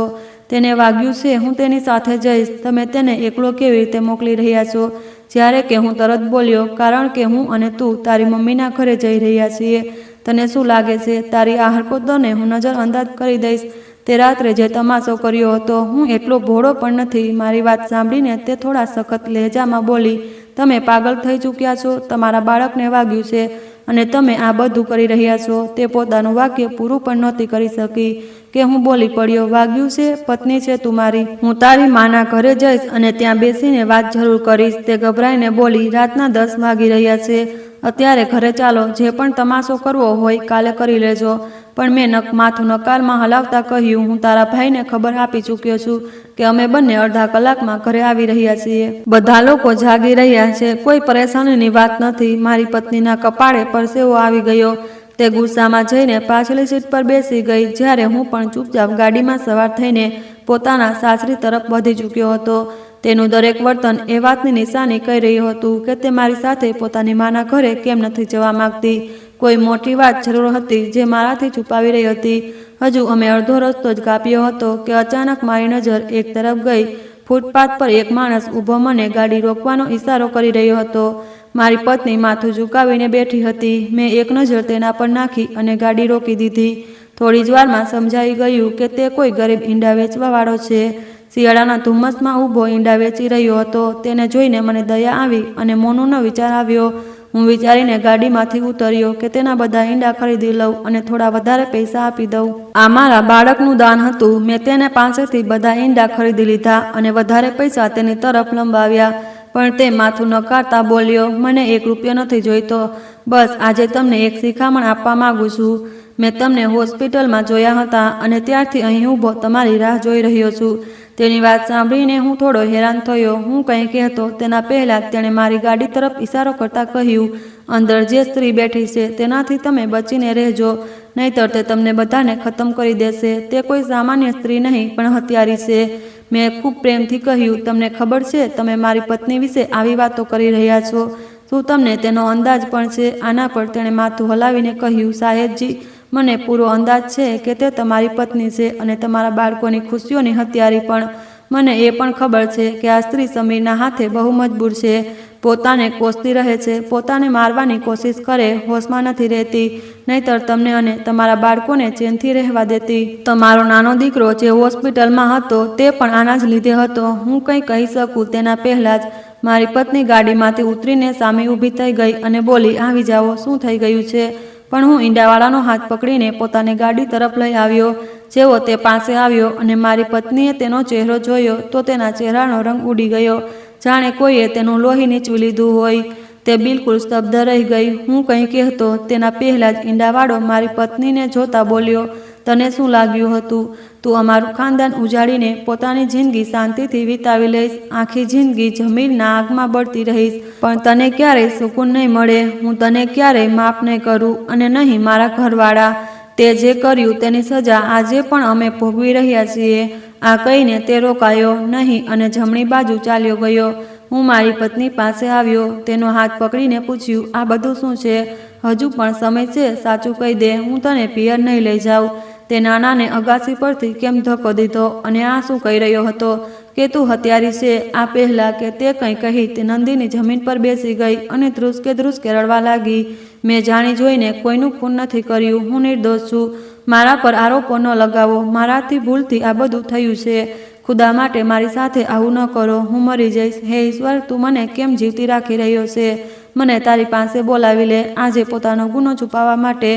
તેને વાગ્યું છે હું તેની સાથે જઈશ। તમે તેને એકલો કેવી રીતે મોકલી રહ્યા છો? જ્યારે કે હું તરત બોલ્યો, કારણ કે હું અને તું તારી મમ્મીના ઘરે જઈ રહ્યા છીએ। તને શું લાગે છે તારી આ હરકતોને હું નજરઅંદાજ કરી દઈશ? તે રાત્રે જે તમાશો કર્યો હતો, હું એટલો ભોળો પણ નથી। મારી વાત સાંભળીને તે થોડા સખત લહેજામાં બોલી, તમે પાગલ થઈ ચૂક્યા છો? તમારા બાળકને વાગ્યું છે અને તમે આ બધું કરી રહ્યા છો? તે પોતાનું વાક્ય પૂરું પણ નહોતી કરી શકી કે હું બોલી પડ્યો, વાગ્યું છે? પત્ની છે તું મારી? હું તારી માના ઘરે જઈશ અને ત્યાં બેસીને વાત જરૂર કરીશ। તે ગભરાઈને બોલી, રાતના 10 વાગી રહ્યા છે। અત્યારે ઘરે ચાલો, જે પણ તમાશો કરવો હોય કાલે કરી લેજો। પણ મેં માથું નકારમાં હલાવતા કહ્યું, હું તારા ભાઈને ખબર આપી ચૂક્યો છું કે અમે બંને અડધા કલાકમાં ઘરે આવી રહ્યા છીએ। બધા લોકો જાગી રહ્યા છે, કોઈ પરેશાનીની વાત નથી। મારી પત્નીના કપાળે પરસેવો આવી ગયો। તે ગુસ્સામાં જઈને પાછલી સીટ પર બેસી ગઈ, જ્યારે હું પણ ચૂપચાપ ગાડીમાં સવાર થઈને પોતાના સાસરી તરફ વધી ચૂક્યો હતો। તેનું દરેક વર્તન એ વાતની નિશાની કહી રહ્યું હતું કે તે મારી સાથે પોતાની માના ઘરે કેમ નથી જવા માંગતી। કોઈ મોટી વાત જરૂર હતી જે મારાથી છુપાવી રહી હતી। હજુ અમે અડધો રસ્તો જ કાપ્યો હતો કે અચાનક મારી નજર એક તરફ ગઈ। ફૂટપાથ પર એક માણસ ઊભો મને ગાડી રોકવાનો ઈશારો કરી રહ્યો હતો। મારી પત્ની માથું ઝુકાવીને બેઠી હતી। મેં એક નજર તેના પર નાખી અને ગાડી રોકી દીધી। થોડી જ વારમાં સમજાઈ ગયું કે તે કોઈ ગરીબ ઈંડા વેચવાવાળો છે। શિયાળાના ધુમ્મસમાં ઊભો ઈંડા વેચી રહ્યો હતો। તેને જોઈને મને દયા આવી અને મોનુનો વિચાર આવ્યો। હું વિચારીને ગાડીમાંથી ઉતર્યો કે તેના બધા ઈંડા ખરીદી લઉં અને થોડા વધારે પૈસા આપી દઉં। આ મારા બાળકનું દાન હતું। મેં તેને પાસેથી બધા ઈંડા ખરીદી લીધા અને વધારે પૈસા તેની તરફ લંબાવ્યા, પણ તે માથું નકારતા બોલ્યો, મને 1 રૂપિયો નથી જોઈતો। બસ આજે તમને એક શિખામણ આપવા માંગુ છું। મેં તમને હોસ્પિટલમાં જોયા હતા અને ત્યારથી અહીં ઊભો તમારી રાહ જોઈ રહ્યો છું। તેની વાત સાંભળીને હું થોડો હેરાન થયો। હું કંઈ કહેતો તેના પહેલાં તેણે મારી ગાડી તરફ ઈશારો કરતાં કહ્યું, અંદર જે સ્ત્રી બેઠી છે તેનાથી તમે બચીને રહેજો, નહીંતર તે તમને બધાને ખતમ કરી દેશે। તે કોઈ સામાન્ય સ્ત્રી નહીં પણ હત્યારી છે। મેં ખૂબ પ્રેમથી કહ્યું, તમને ખબર છે તમે મારી પત્ની વિશે આવી વાતો કરી રહ્યા છો? શું તમને તેનો અંદાજ પણ છે? આના પર તેણે માથું હલાવીને કહ્યું, સાહેબજી, મને પૂરો અંદાજ છે કે તે તમારી પત્ની છે અને તમારા બાળકોની ખુશીઓની હત્યારી પણ. મને એ પણ ખબર છે કે આ સ્ત્રી સમીરના હાથે બહુ મજબૂર છે, પોતાને કોસતી રહે છે, પોતાને મારવાની કોશિશ કરે, હોશમાં નથી રહેતી, નહીતર તમને અને તમારા બાળકોને ચેનથી રહેવા દેતી. તમારો નાનો દીકરો જે હોસ્પિટલમાં હતો તે પણ આના જ લીધે હતો. હું કંઈ કહી શકું તેના પહેલાં જ મારી પત્ની ગાડીમાંથી ઉતરીને સામે ઊભી થઈ ગઈ અને બોલી, આવી જાઓ, શું થઈ ગયું છે? પણ હું ઈંડાવાળાનો હાથ પકડીને પોતાની ગાડી તરફ લઈ આવ્યો. જેવો તે પાસે આવ્યો અને મારી પત્નીએ તેનો ચહેરો જોયો તો તેના ચહેરાનો રંગ ઉડી ગયો, જાણે કોઈએ તેનું લોહી નીચવી લીધું હોય. તે બિલકુલ સ્તબ્ધ રહી ગઈ. હું કંઈ કહેતો તેના પહેલાં જ ઈંડાવાળો મારી પત્નીને જોતા બોલ્યો, તને શું લાગ્યું હતું? તું અમારું ખાનદાન ઉજાડીને પોતાની જિંદગી શાંતિથી વિતાવી લઈશ, આખી જિંદગી જમીનના આગમાં બળતી રહીશ, પણ તને ક્યારેય સુકૂન નહીં મળે. હું તને ક્યારેય માફ નહીં કરું અને નહીં મારા ઘરવાળા. તે જે કર્યું તેની સજા આજે પણ અમે ભોગવી રહ્યા છીએ. આ કહીને તે રોકાયો નહીં અને જમણી બાજુ ચાલ્યો ગયો. હું મારી પત્ની પાસે આવ્યો, તેનો હાથ પકડીને પૂછ્યું, આ બધું શું છે? હજુ પણ સમય છે, સાચું કહી દે, હું તને પિયર નહીં લઈ જાઉં. તે નાનાને અગાસી પરથી કેમ ધક્કો દીધો અને આ શું કહી રહ્યો હતો કે તું હત્યારી છે? આ પહેલાં કે તે કંઈ કહી તે નંદીની જમીન પર બેસી ગઈ અને ધ્રુસકે ધ્રુસકે રડવા લાગી. મેં જાણી જોઈને કોઈનું ખૂન નથી કર્યું, હું નિર્દોષ છું. મારા પર આરોપો ન લગાવો, મારાથી ભૂલથી આ બધું થયું છે. ખુદા માટે મારી સાથે આવું ન કરો, હું મરી જઈશ. હે ઈશ્વર, તું મને કેમ જીવતી રાખી રહ્યો છે? મને તારી પાસે બોલાવી લે. આજે પોતાનો ગુનો છુપાવવા માટે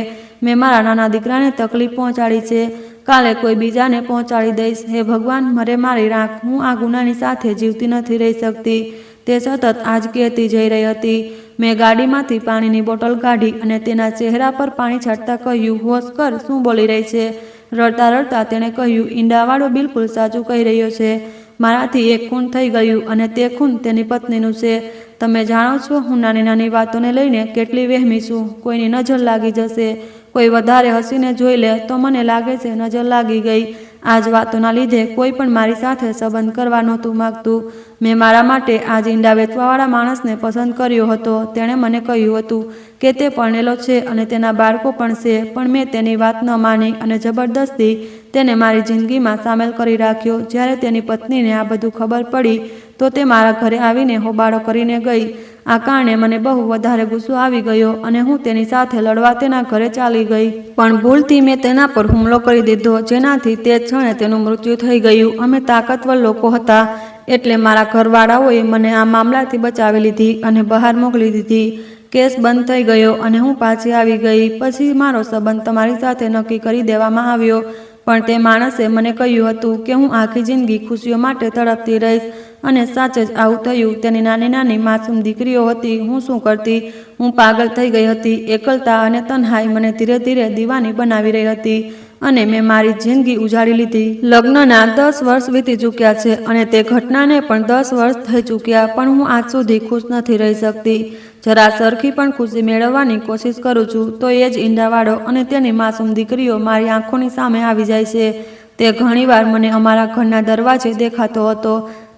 મેં મારા નાના દીકરાને તકલીફ પહોંચાડી છે, કાલે કોઈ બીજાને પહોંચાડી દઈશ. હે ભગવાન, મને મારી રાખ, હું આ ગુનાની સાથે જીવતી નથી રહી શકતી. તે સતત આજ કહેતી જઈ રહી હતી. મેં ગાડીમાંથી પાણીની બોટલ કાઢી અને તેના ચહેરા પર પાણી છાંટતા કહ્યું, હોશ કર, શું બોલી રહી છે? રડતા રડતા તેણે કહ્યું, ઈંડાવાળો બિલકુલ સાચું કહી રહ્યો છે. મારાથી એક ખૂન થઈ ગયું અને તે ખૂન તેની પત્નીનું છે. તમે જાણો છો હું નાની નાની વાતોને લઈને કેટલી વહેમી છું. કોઈની નજર લાગી જશે, કોઈ વધારે હસીને જોઈ લે તો મને લાગે છે નજર લાગી ગઈ. આ જ વાતોના લીધે કોઈ પણ મારી સાથે સંબંધ કરવા નહોતું માગતું. મેં મારા માટે આ જ ઈંડા વેચવાવાળા માણસને પસંદ કર્યો હતો. તેણે મને કહ્યું હતું કે તે પરણેલો છે અને તેના બાળકો પણ છે, પણ મેં તેની વાત ન માની અને જબરદસ્તી તેને મારી જિંદગીમાં સામેલ કરી રાખ્યો. જ્યારે તેની પત્નીને આ બધું ખબર પડી તો તે મારા ઘરે આવીને હોબાળો કરીને ગઈ. આ કારણે મને બહુ વધારે ગુસ્સો આવી ગયો અને હું તેની સાથે લડવા તેના ઘરે ચાલી ગઈ. પણ ભૂલથી મેં તેના પર હુમલો કરી દીધો, જેનાથી તે ક્ષણે તેનું મૃત્યુ થઈ ગયું. અમે તાકાતવર લોકો હતા એટલે મારા ઘરવાળાઓએ મને આ મામલાથી બચાવી લીધી અને બહાર મોકલી દીધી. કેસ બંધ થઈ ગયો અને હું પાછી આવી ગઈ. પછી મારો સંબંધ તમારી સાથે નક્કી કરી દેવામાં આવ્યો, પણ તે માણસે મને કહ્યું હતું કે હું આખી જિંદગી ખુશીઓ માટે તડપતી રહીશ અને સાચે જ આવું થયું. તેની નાની નાની માસૂમ દીકરીઓ હતી. હું શું કરતી? હું પાગલ થઈ ગઈ હતી. એકલતા અને તન્હાઈ મને ધીરે ધીરે દીવાની બનાવી રહી હતી અને મેં મારી જિંદગી ઉજાડી લીધી. લગ્નના 10 વર્ષ વીતી ચૂક્યા છે અને તે ઘટનાને પણ 10 વર્ષ થઈ ચૂક્યા, પણ હું આજ સુધી ખુશ નથી રહી શકતી. જરા સરખી પણ ખુશી મેળવવાની કોશિશ કરું છું તો એ જ ઈંડાવાળો અને તેની માસૂમ દીકરીઓ મારી આંખોની સામે આવી જાય છે. તે ઘણીવાર મને અમારા ઘરના દરવાજે દેખાતો હતો.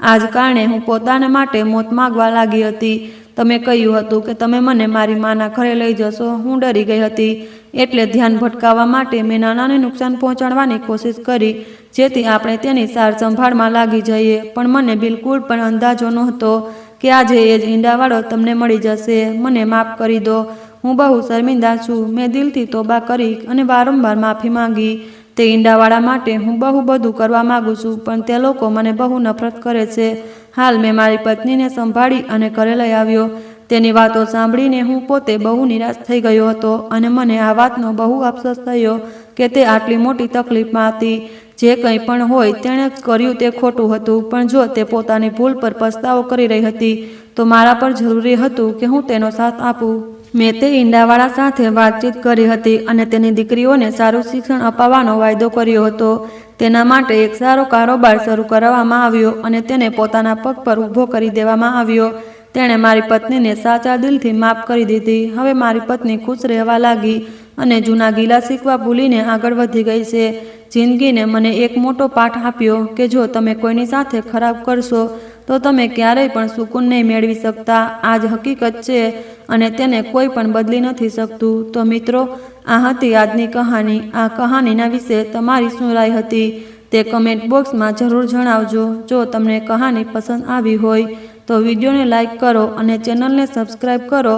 આ જ કારણે હું પોતાને માટે મોત માગવા લાગી હતી. તમે કહ્યું હતું કે તમે મને મારી માના ઘરે લઈ જશો. હું ડરી ગઈ હતી એટલે ધ્યાન ભટકાવવા માટે મેં નાનાને નુકસાન પહોંચાડવાની કોશિશ કરી, જેથી આપણે તેની સાર સંભાળમાં લાગી જઈએ. પણ મને બિલકુલ પણ અંદાજો નહોતો કે આજે એ જ ઈંડાવાળો તમને મળી જશે. મને માફ કરી દો, હું બહુ શર્મિંદા છું. મેં દિલથી તોબા કરી અને વારંવાર માફી માંગી. તે ઈંડાવાળા માટે હું બહુ બધું કરવા માગું છું, પણ તે લોકો મને બહુ નફરત કરે છે. હાલ મેં મારી પત્નીને સંભાળી અને ઘરે લઈ આવ્યો. તેની વાતો સાંભળીને હું પોતે બહુ નિરાશ થઈ ગયો હતો અને મને આ વાતનો બહુ અફસોસ થયો કે તે આટલી મોટી તકલીફમાં હતી. જે કંઈ પણ હોય તેણે કર્યું તે ખોટું હતું, પણ જો તે પોતાની ભૂલ પર પસ્તાવો કરી રહી હતી તો મારા પર જરૂરી હતું કે હું તેનો સાથ આપું. મેં તે ઈંડાવાળા સાથે વાતચીત કરી હતી અને તેની દીકરીઓને સારું શિક્ષણ અપાવવાનો વાયદો કર્યો હતો. તેના માટે એક સારો કારોબાર શરૂ કરવામાં આવ્યો અને તેને પોતાના પગ પર ઊભો કરી દેવામાં આવ્યો. તેણે મારી પત્નીને સાચા દિલથી માફ કરી દીધી. હવે મારી પત્ની ખુશ રહેવા લાગી અને જૂના ગીલા શીખવા ભૂલીને આગળ વધી ગઈ છે. જિંદગીને મને એક મોટો પાઠ આપ્યો કે જો તમે કોઈની સાથે ખરાબ કરશો તો તમે ક્યારેય પણ સુકૂન નહીં મેળવી શકતા. આ જ હકીકત છે અને તેને કોઈ પણ બદલી નથી શકતું. તો મિત્રો, આ હતી આજની કહાની. આ કહાનીના વિશે તમારી શું રાય હતી તે કમેન્ટ બોક્સમાં જરૂર જણાવજો. જો તમને કહાની પસંદ આવી હોય તો વિડીયોને લાઇક કરો અને ચેનલને સબસ્ક્રાઈબ કરો.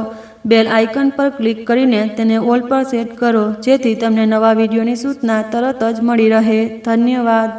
બેલ આઇકન પર ક્લિક કરીને તેને ઓલ પર સેટ કરો, જેથી તમને નવા વિડીયોની સૂચના તરત જ મળી રહે. ધન્યવાદ.